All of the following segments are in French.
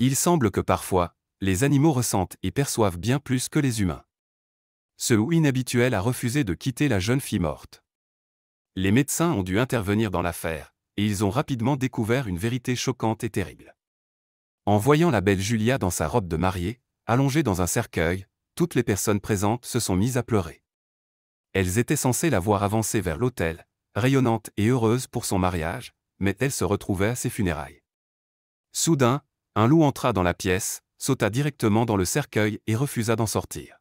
Il semble que parfois, les animaux ressentent et perçoivent bien plus que les humains. Ce loup inhabituel a refusé de quitter la jeune fille morte. Les médecins ont dû intervenir dans l'affaire, et ils ont rapidement découvert une vérité choquante et terrible. En voyant la belle Julia dans sa robe de mariée, allongée dans un cercueil, toutes les personnes présentes se sont mises à pleurer. Elles étaient censées la voir avancer vers l'autel, rayonnante et heureuse pour son mariage, mais elle se retrouvait à ses funérailles. Soudain, un loup entra dans la pièce, sauta directement dans le cercueil et refusa d'en sortir.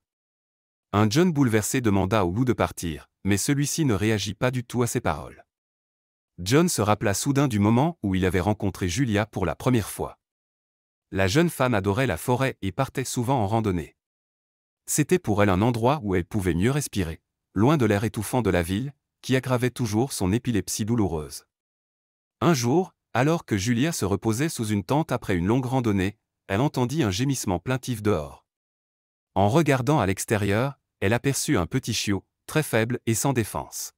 Un John bouleversé demanda au loup de partir, mais celui-ci ne réagit pas du tout à ses paroles. John se rappela soudain du moment où il avait rencontré Julia pour la première fois. La jeune femme adorait la forêt et partait souvent en randonnée. C'était pour elle un endroit où elle pouvait mieux respirer, loin de l'air étouffant de la ville, qui aggravait toujours son épilepsie douloureuse. Un jour, alors que Julia se reposait sous une tente après une longue randonnée, elle entendit un gémissement plaintif dehors. En regardant à l'extérieur, elle aperçut un petit chiot, très faible et sans défense.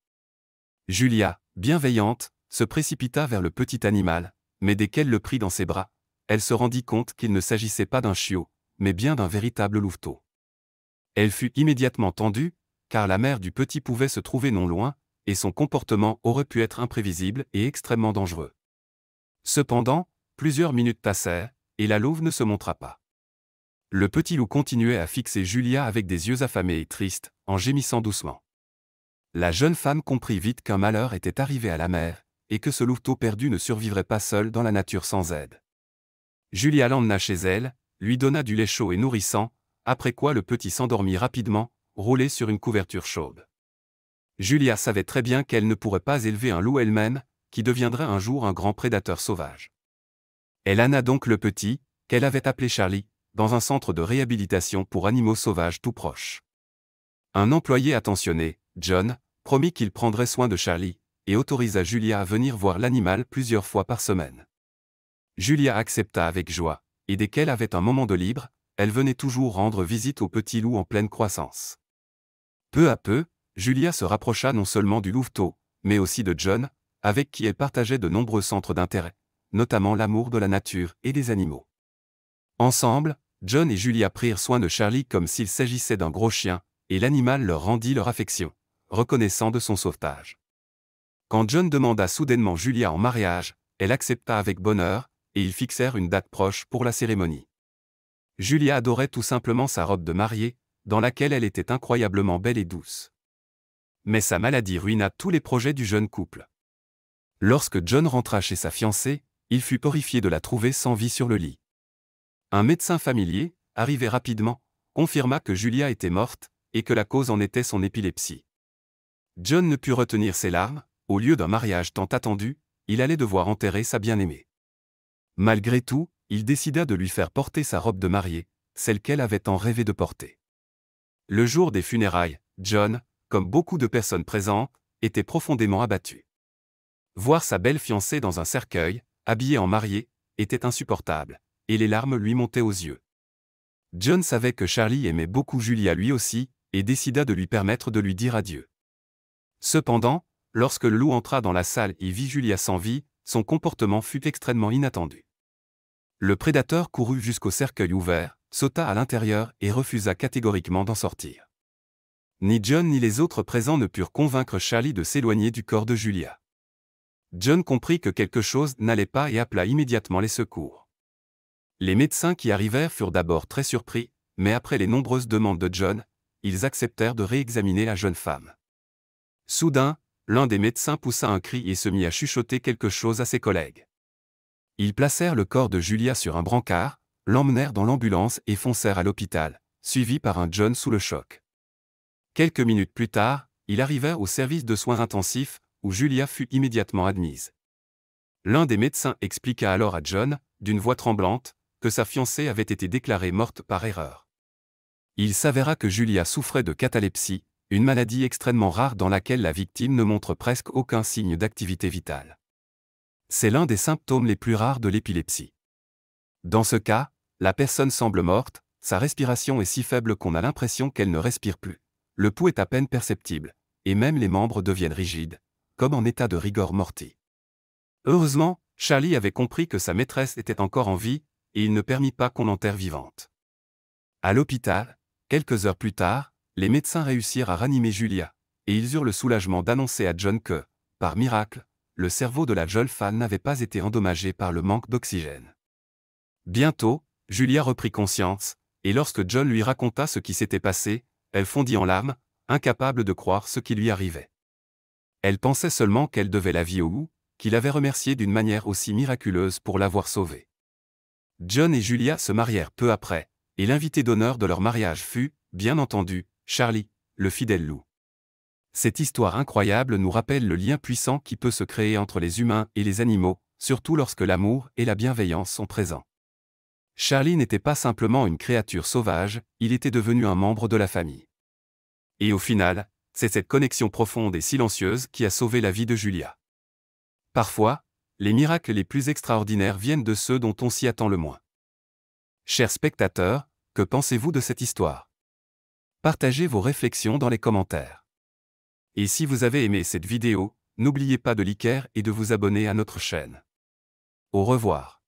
Julia, bienveillante, se précipita vers le petit animal, mais dès qu'elle le prit dans ses bras, elle se rendit compte qu'il ne s'agissait pas d'un chiot, mais bien d'un véritable louveteau. Elle fut immédiatement tendue, car la mère du petit pouvait se trouver non loin, et son comportement aurait pu être imprévisible et extrêmement dangereux. Cependant, plusieurs minutes passèrent, et la louve ne se montra pas. Le petit loup continuait à fixer Julia avec des yeux affamés et tristes, en gémissant doucement. La jeune femme comprit vite qu'un malheur était arrivé à la mère, et que ce louveteau perdu ne survivrait pas seul dans la nature sans aide. Julia l'emmena chez elle, lui donna du lait chaud et nourrissant, après quoi le petit s'endormit rapidement, roulé sur une couverture chaude. Julia savait très bien qu'elle ne pourrait pas élever un loup elle-même, qui deviendrait un jour un grand prédateur sauvage. Elle amena donc le petit, qu'elle avait appelé Charlie, dans un centre de réhabilitation pour animaux sauvages tout proche. Un employé attentionné, John, promit qu'il prendrait soin de Charlie, et autorisa Julia à venir voir l'animal plusieurs fois par semaine. Julia accepta avec joie, et dès qu'elle avait un moment de libre, elle venait toujours rendre visite au petit loup en pleine croissance. Peu à peu, Julia se rapprocha non seulement du louveteau, mais aussi de John, avec qui elle partageait de nombreux centres d'intérêt, notamment l'amour de la nature et des animaux. Ensemble, John et Julia prirent soin de Charlie comme s'il s'agissait d'un gros chien, et l'animal leur rendit leur affection, reconnaissant de son sauvetage. Quand John demanda soudainement Julia en mariage, elle accepta avec bonheur, et ils fixèrent une date proche pour la cérémonie. Julia adorait tout simplement sa robe de mariée, dans laquelle elle était incroyablement belle et douce. Mais sa maladie ruina tous les projets du jeune couple. Lorsque John rentra chez sa fiancée, il fut horrifié de la trouver sans vie sur le lit. Un médecin familier, arrivé rapidement, confirma que Julia était morte, et que la cause en était son épilepsie. John ne put retenir ses larmes, au lieu d'un mariage tant attendu, il allait devoir enterrer sa bien-aimée. Malgré tout, il décida de lui faire porter sa robe de mariée, celle qu'elle avait tant rêvé de porter. Le jour des funérailles, John, comme beaucoup de personnes présentes, était profondément abattu. Voir sa belle fiancée dans un cercueil, habillée en mariée, était insupportable, et les larmes lui montaient aux yeux. John savait que Charlie aimait beaucoup Julia lui aussi, et décida de lui permettre de lui dire adieu. Cependant, lorsque le loup entra dans la salle et vit Julia sans vie, son comportement fut extrêmement inattendu. Le prédateur courut jusqu'au cercueil ouvert, sauta à l'intérieur et refusa catégoriquement d'en sortir. Ni John ni les autres présents ne purent convaincre Charlie de s'éloigner du corps de Julia. John comprit que quelque chose n'allait pas et appela immédiatement les secours. Les médecins qui arrivèrent furent d'abord très surpris, mais après les nombreuses demandes de John, ils acceptèrent de réexaminer la jeune femme. Soudain, l'un des médecins poussa un cri et se mit à chuchoter quelque chose à ses collègues. Ils placèrent le corps de Julia sur un brancard, l'emmenèrent dans l'ambulance et foncèrent à l'hôpital, suivis par un John sous le choc. Quelques minutes plus tard, ils arrivèrent au service de soins intensifs, où Julia fut immédiatement admise. L'un des médecins expliqua alors à John, d'une voix tremblante, que sa fiancée avait été déclarée morte par erreur. Il s'avéra que Julia souffrait de catalepsie, une maladie extrêmement rare dans laquelle la victime ne montre presque aucun signe d'activité vitale. C'est l'un des symptômes les plus rares de l'épilepsie. Dans ce cas, la personne semble morte, sa respiration est si faible qu'on a l'impression qu'elle ne respire plus, le pouls est à peine perceptible, et même les membres deviennent rigides, comme en état de rigor mortis. Heureusement, Charlie avait compris que sa maîtresse était encore en vie, et il ne permit pas qu'on l'enterre vivante. À l'hôpital, quelques heures plus tard, les médecins réussirent à ranimer Julia, et ils eurent le soulagement d'annoncer à John que, par miracle, le cerveau de la jeune femme n'avait pas été endommagé par le manque d'oxygène. Bientôt, Julia reprit conscience, et lorsque John lui raconta ce qui s'était passé, elle fondit en larmes, incapable de croire ce qui lui arrivait. Elle pensait seulement qu'elle devait la vie au loup, qu'il avait remercié d'une manière aussi miraculeuse pour l'avoir sauvée. John et Julia se marièrent peu après, et l'invité d'honneur de leur mariage fut, bien entendu, Charlie, le fidèle loup. Cette histoire incroyable nous rappelle le lien puissant qui peut se créer entre les humains et les animaux, surtout lorsque l'amour et la bienveillance sont présents. Charlie n'était pas simplement une créature sauvage, il était devenu un membre de la famille. Et au final, c'est cette connexion profonde et silencieuse qui a sauvé la vie de Julia. Parfois, les miracles les plus extraordinaires viennent de ceux dont on s'y attend le moins. Chers spectateurs, que pensez-vous de cette histoire? Partagez vos réflexions dans les commentaires. Et si vous avez aimé cette vidéo, n'oubliez pas de liker et de vous abonner à notre chaîne. Au revoir.